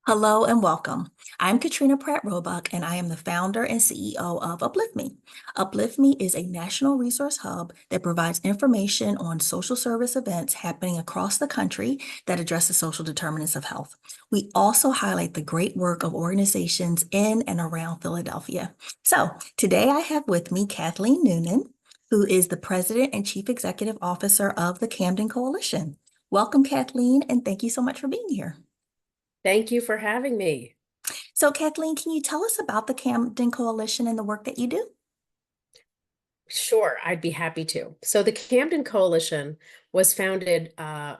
Hello and welcome. I'm Katrina Pratt Roebuck, and I am the founder and CEO of Uplifme. Uplifme is a national resource hub that provides information on social service events happening across the country that address the social determinants of health. We also highlight the great work of organizations in and around Philadelphia. So today I have with me Kathleen Noonan, who is the President and Chief Executive Officer of the Camden Coalition. Welcome, Kathleen, and thank you so much for being here. Thank you for having me. So, Kathleen, can you tell us about the Camden Coalition and the work that you do? Sure, I'd be happy to. So the Camden Coalition was founded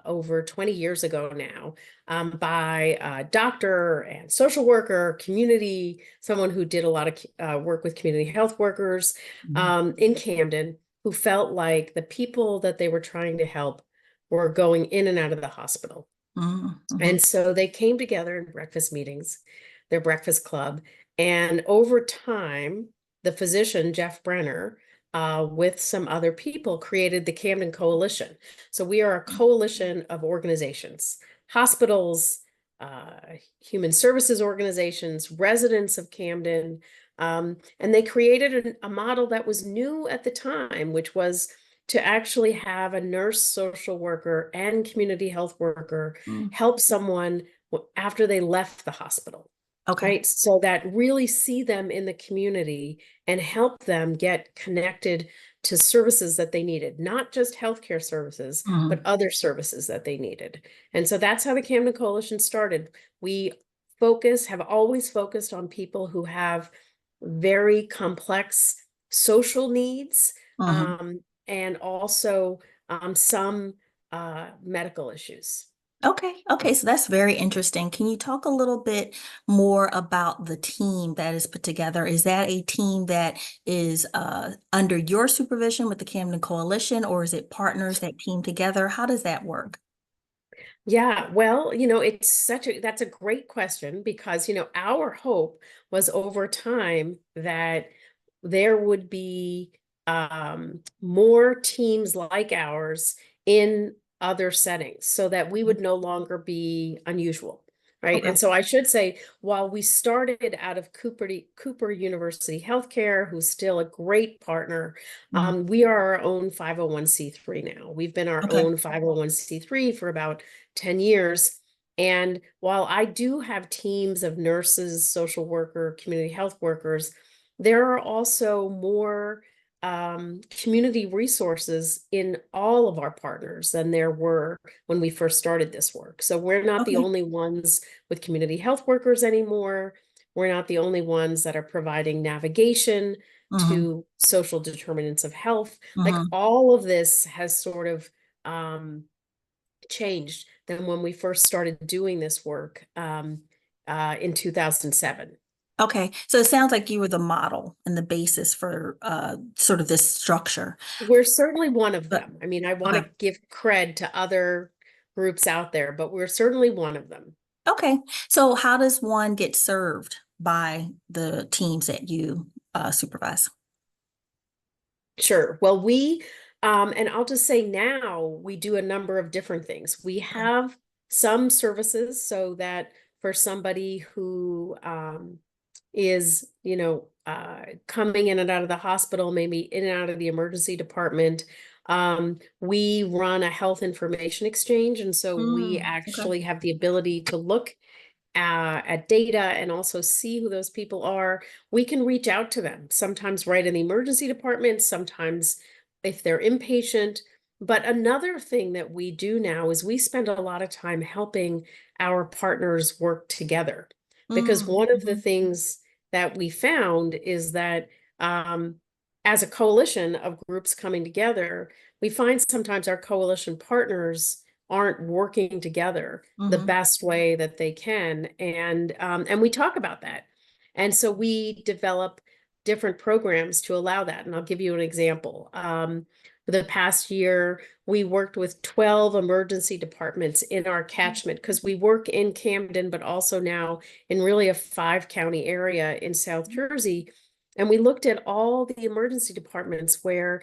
over 20 years ago now by a doctor and social worker, someone who did a lot of work with community health workers in Camden, who felt like the people that they were trying to help were going in and out of the hospital. And so they came together in breakfast meetings, their breakfast club, and over time, the physician, Jeff Brenner, with some other people, created the Camden Coalition. So we are a coalition of organizations, hospitals, human services organizations, residents of Camden, and they created a model that was new at the time, which was to actually have a nurse, social worker, and community health worker help someone after they left the hospital. Okay. Right. So that really see them in the community and help them get connected to services that they needed, not just healthcare services, but other services that they needed. And so that's how the Camden Coalition started. We have always focused on people who have very complex social needs, and also some medical issues. Okay, so that's very interesting. Can you talk a little bit more about the team that is put together? Is that a team that is under your supervision with the Camden Coalition, or is it partners that team together? How does that work? Yeah, well, that's a great question because, our hope was over time that there would be more teams like ours in other settings so that we would no longer be unusual, right? Okay. And so I should say, while we started out of Cooper University Healthcare, who's still a great partner, we are our own 501c3 now. We've been our Okay. own 501c3 for about 10 years. And while I do have teams of nurses, social worker, community health workers, there are also more community resources in all of our partners than there were when we first started this work. So we're not the Okay. only ones with community health workers anymore. We're not the only ones that are providing navigation to social determinants of health. Like all of this has sort of changed than when we first started doing this work in 2007. Okay, so it sounds like you were the model and the basis for sort of this structure. We're certainly one of But them. I mean, I want okay. to give cred to other groups out there, but we're certainly one of them. Okay, so how does one get served by the teams that you supervise? Sure. Well, and I'll just say now we do a number of different things. We have some services so that for somebody who is, coming in and out of the hospital, maybe in and out of the emergency department, we run a health information exchange. And so we Okay. actually have the ability to look at data and also see who those people are. We can reach out to them, sometimes right in the emergency department, sometimes if they're inpatient. But another thing that we do now is we spend a lot of time helping our partners work together. Because one of the things that we found is that as a coalition of groups coming together, we find sometimes our coalition partners aren't working together the best way that they can. And we talk about that. And so we develop different programs to allow that. And I'll give you an example. For the past year, we worked with 12 emergency departments in our catchment because we work in Camden, but also now in really a 5-county area in South Jersey. And we looked at all the emergency departments where,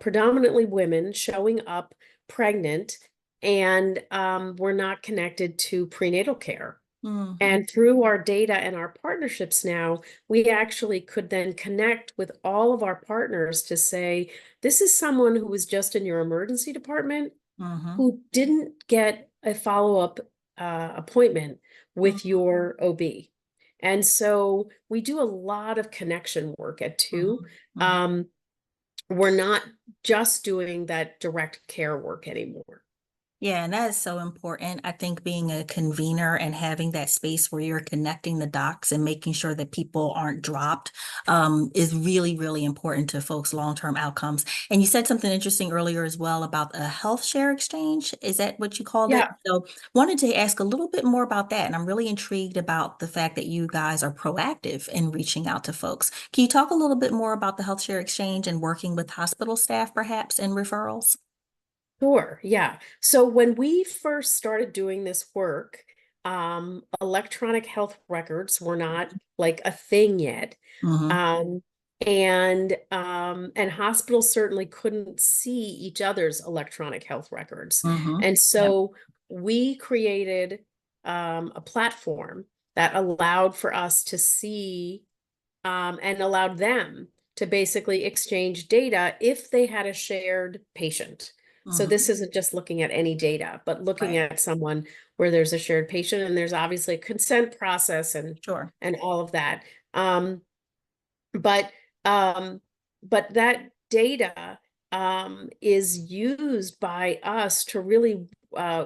predominantly women showing up pregnant and were not connected to prenatal care. Mhm. And through our data and our partnerships now, we actually could then connect with all of our partners to say, this is someone who was just in your emergency department Mhm. who didn't get a follow-up appointment with Mhm. your OB. And so we do a lot of connection work at two. Mhm. Mhm. Um, we're not just doing that direct care work anymore. Yeah, and that is so important. I think being a convener and having that space where you're connecting the dots and making sure that people aren't dropped is really, really important to folks' long-term outcomes. And you said something interesting earlier as well about a health share exchange. Is that what you called it? Yeah, So wanted to ask a little bit more about that. And I'm really intrigued about the fact that you guys are proactive in reaching out to folks. Can you talk a little bit more about the health share exchange and working with hospital staff perhaps and referrals? sure. Yeah. So when we first started doing this work, electronic health records were not like a thing yet. Mm-hmm. Um, and hospitals certainly couldn't see each other's electronic health records. Mm-hmm. And Yep. so we created a platform that allowed for us to see and allowed them to basically exchange data if they had a shared patient. So Mm-hmm. this isn't just looking at any data, but looking Right. at someone where there's a shared patient and there's obviously a consent process Sure. and all of that. Um, but um, but that data is used by us to really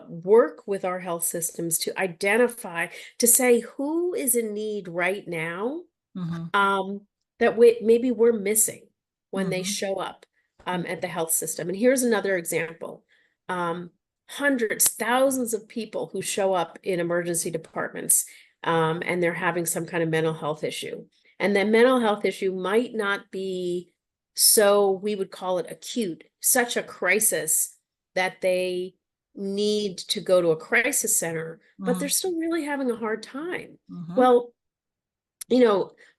work with our health systems to identify, to say who is in need right now, Mm-hmm. um, that maybe we're missing when they Mm-hmm. show up at the health system. And here's another example. Um, Hundreds, thousands of people who show up in emergency departments and they're having some kind of mental health issue. And that mental health issue might not be, so we would call it acute, such a crisis that they need to go to a crisis center, but they're Mm-hmm. still really having a hard time. Mm-hmm. Well,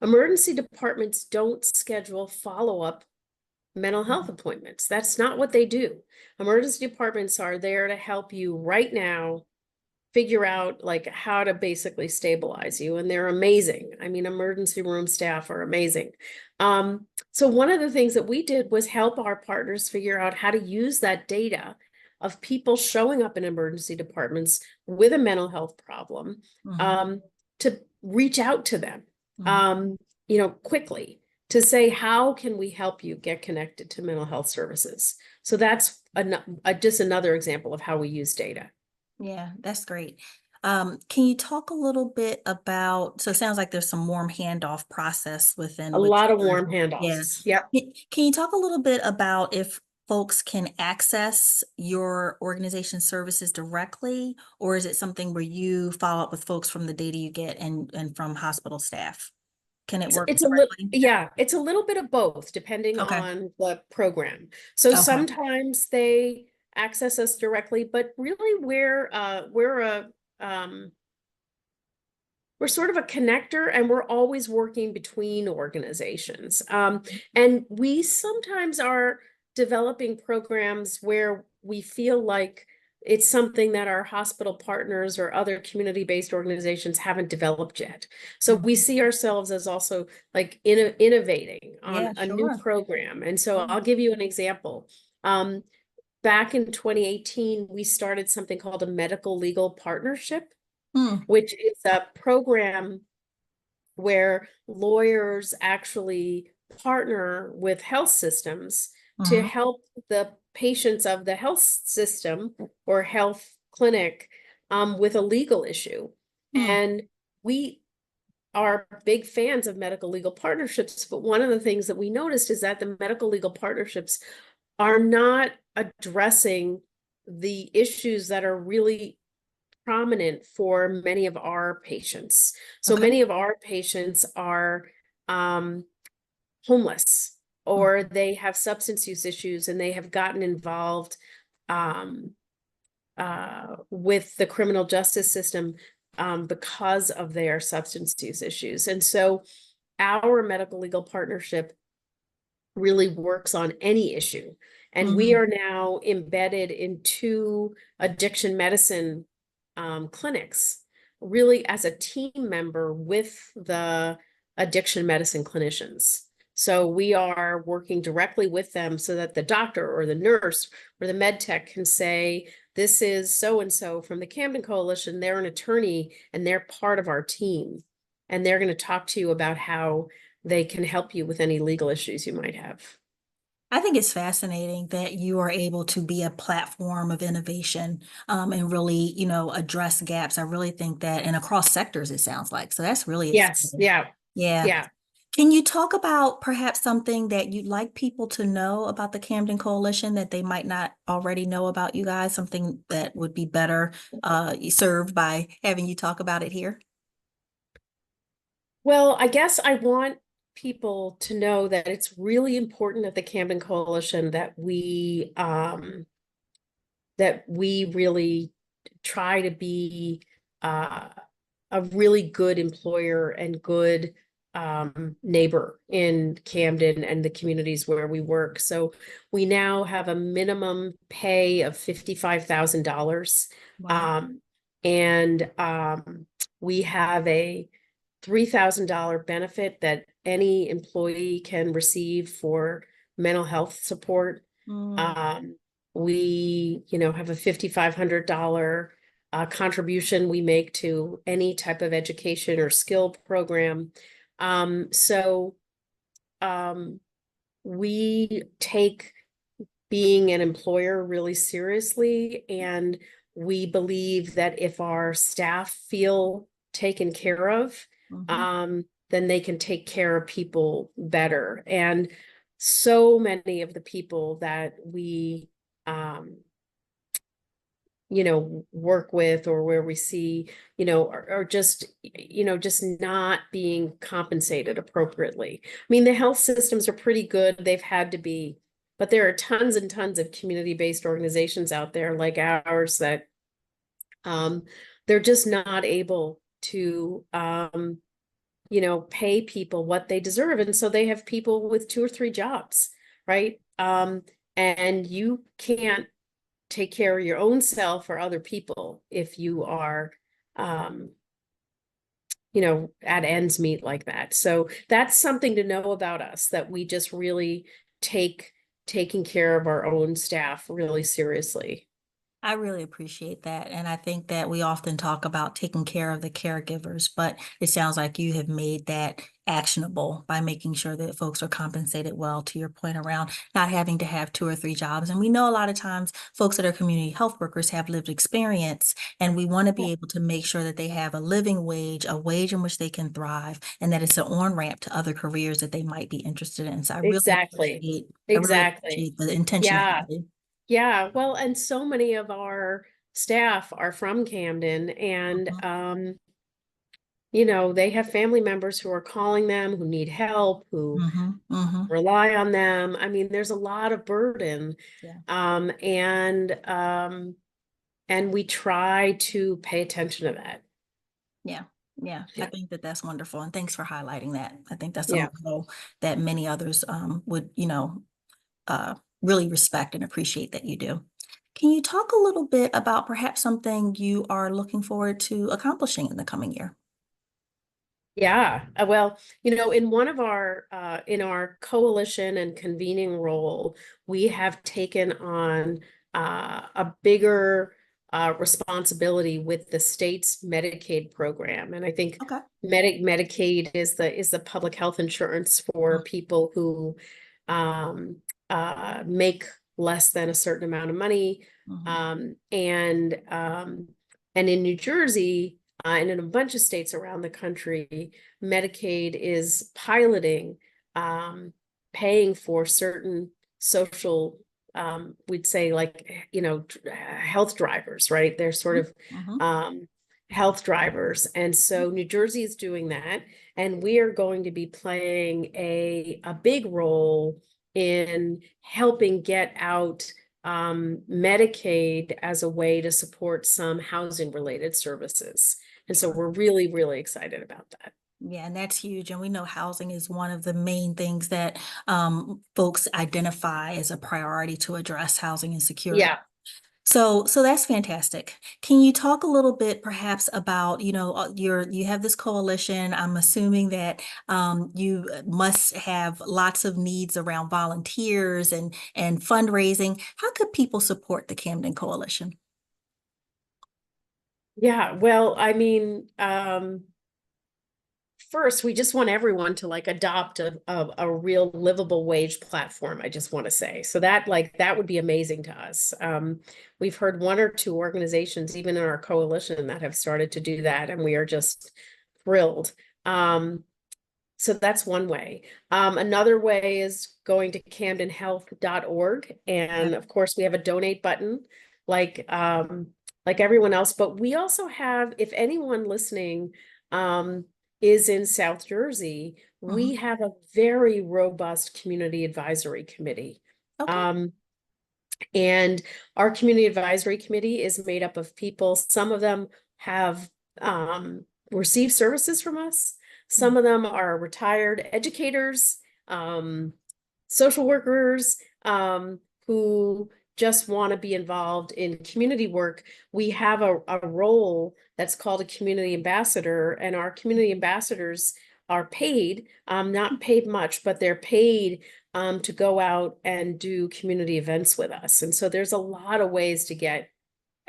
emergency departments don't schedule follow-up mental health appointments. That's not what they do. Emergency departments are there to help you right now figure out like how to basically stabilize you, and they're amazing. I mean, emergency room staff are amazing. So one of the things that we did was help our partners figure out how to use that data of people showing up in emergency departments with a mental health problem, Mm-hmm. um, to reach out to them, Mm-hmm. um, quickly, to say, how can we help you get connected to mental health services? So that's just another example of how we use data. Yeah, that's great. Can you talk a little bit about, so it sounds like there's some warm handoff process A within which lot of you're, warm yeah. handoffs. Yep. Can you talk a little bit about if folks can access your organization services directly, or is it something where you follow up with folks from the data you get and from hospital staff? Can it work It's a little, directly? yeah, it's a little bit of both depending Okay. on the program. So Okay. sometimes they access us directly, but really um we're sort of a connector and we're always working between organizations. And we sometimes are developing programs where we feel like it's something that our hospital partners or other community-based organizations haven't developed yet. So we Mhm. see ourselves as also like innovating on Yeah, a new sure. program. And so Sure. I'll give you an example. Back in 2018, we started something called a medical legal partnership, Hmm. which is a program where lawyers actually partner with health systems to Mhm. help the patients of the health system or health clinic with a legal issue. Hmm. And we are big fans of medical legal partnerships, but one of the things that we noticed is that the medical legal partnerships are not addressing the issues that are really prominent for many of our patients. So Okay. many of our patients are um, homeless, or Mhm. they have substance use issues and they have gotten involved um, with the criminal justice system because of their substance use issues. And so our medical legal partnership really works on any issue. And we Mhm. are now embedded in two addiction medicine clinics really as a team member with the addiction medicine clinicians. So we are working directly with them so that the doctor or the nurse or the med tech can say, this is so-and-so from the Camden Coalition. They're an attorney and they're part of our team. And they're going to talk to you about how they can help you with any legal issues you might have. I think it's fascinating that you are able to be a platform of innovation, and really, address gaps. I really think that, and across sectors, it sounds like. So that's really Yes. exciting. Yeah. Yeah. Yeah. Can you talk about perhaps something that you'd like people to know about the Camden Coalition that they might not already know about you guys, something that would be better served by having you talk about it here? Well, I guess I want people to know that it's really important at the Camden Coalition that we really try to be uh, a really good employer and good neighbor in Camden and the communities where we work. So we now have a minimum pay of $55,000. Wow. Um, and we have a $3,000 benefit that any employee can receive for mental health support. Mm, Um, we, have a $5,500 contribution we make to any type of education or skill program. So we take being an employer really seriously, and we believe that if our staff feel taken care of, mhm. then they can take care of people better. And so many of the people that we work with, or where we see, are just, just not being compensated appropriately. I mean, the health systems are pretty good. They've had to be, but there are tons and tons of community-based organizations out there like ours that um, they're just not able to, pay people what they deserve. And so they have people with 2 or 3 jobs, right? And you can't take care of your own self or other people if you are at ends meet like that. So that's something to know about us, that we just really take taking care of our own staff really seriously. I really appreciate that. And I think that we often talk about taking care of the caregivers, but it sounds like you have made that actionable by making sure that folks are compensated well, to your point around not having to have 2 or 3 jobs. And we know a lot of times folks that are community health workers have lived experience, and we want to Yeah. be able to make sure that they have a living wage, a wage in which they can thrive, and that it's an on-ramp to other careers that they might be interested in. So Exactly. I really Exactly. appreciate the Yeah. intentionality. Yeah. Well, and so many of our staff are from Camden, and Mhm, they have family members who are calling them, who need help, who mhm, mhm. rely on them. I mean, there's a lot of burden. Yeah. Um, and um, and we try to pay attention to that. Yeah, yeah. I Yeah. think that that's wonderful, and thanks for highlighting that. I think that's a Yeah. model that many others would, uh, really respect and appreciate that you do. Can you talk a little bit about perhaps something you are looking forward to accomplishing in the coming year? Yeah. Well, in one of in our coalition and convening role, we have taken on a bigger responsibility with the state's Medicaid program. And I think Okay. Medicaid is the public health insurance for people who um, make less than a certain amount of money. Mm-hmm. And in New Jersey, and in a bunch of states around the country, Medicaid is piloting paying for certain social, we'd say, like, health drivers, right? They're sort of Mm-hmm. health drivers. And so New Jersey is doing that. And we are going to be playing a big role in helping get out Medicaid as a way to support some housing related services. And so we're really, really excited about that. Yeah, and that's huge. And we know housing is one of the main things that folks identify as a priority to address housing insecurity. Yeah. So that's fantastic. Can you talk a little bit perhaps about, you have this coalition. I'm assuming that you must have lots of needs around volunteers and fundraising. How could people support the Camden Coalition? Yeah, well, I mean, first, we just want everyone to like adopt a real livable wage platform, I just want to say. So that would be amazing to us. We've heard one or two organizations, even in our coalition, that have started to do that, and we are just thrilled. So that's one way. Another way is going to camdenhealth.org. And of course, we have a donate button like everyone else. But we also have, if anyone listening is in South Jersey, we Mhm. have a very robust community advisory committee. Okay. Um, and our community advisory committee is made up of people. Some of them have received services from us. Some of them are retired educators, social workers, who just want to be involved in community work. We have a role that's called a community ambassador, and our community ambassadors are paid, not paid much, but they're paid to go out and do community events with us. And so there's a lot of ways to get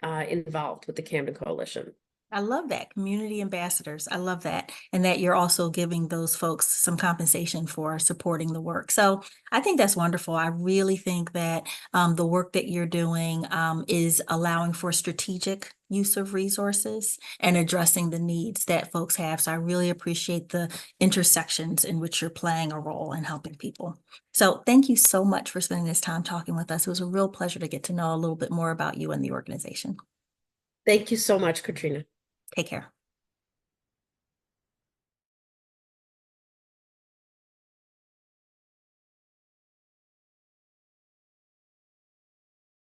involved with the Camden Coalition. I love that. Community ambassadors. I love that. And that you're also giving those folks some compensation for supporting the work. So I think that's wonderful. I really think that the work that you're doing is allowing for strategic use of resources and addressing the needs that folks have. So I really appreciate the intersections in which you're playing a role in helping people. So thank you so much for spending this time talking with us. It was a real pleasure to get to know a little bit more about you and the organization. Thank you so much, Katrina. Take care.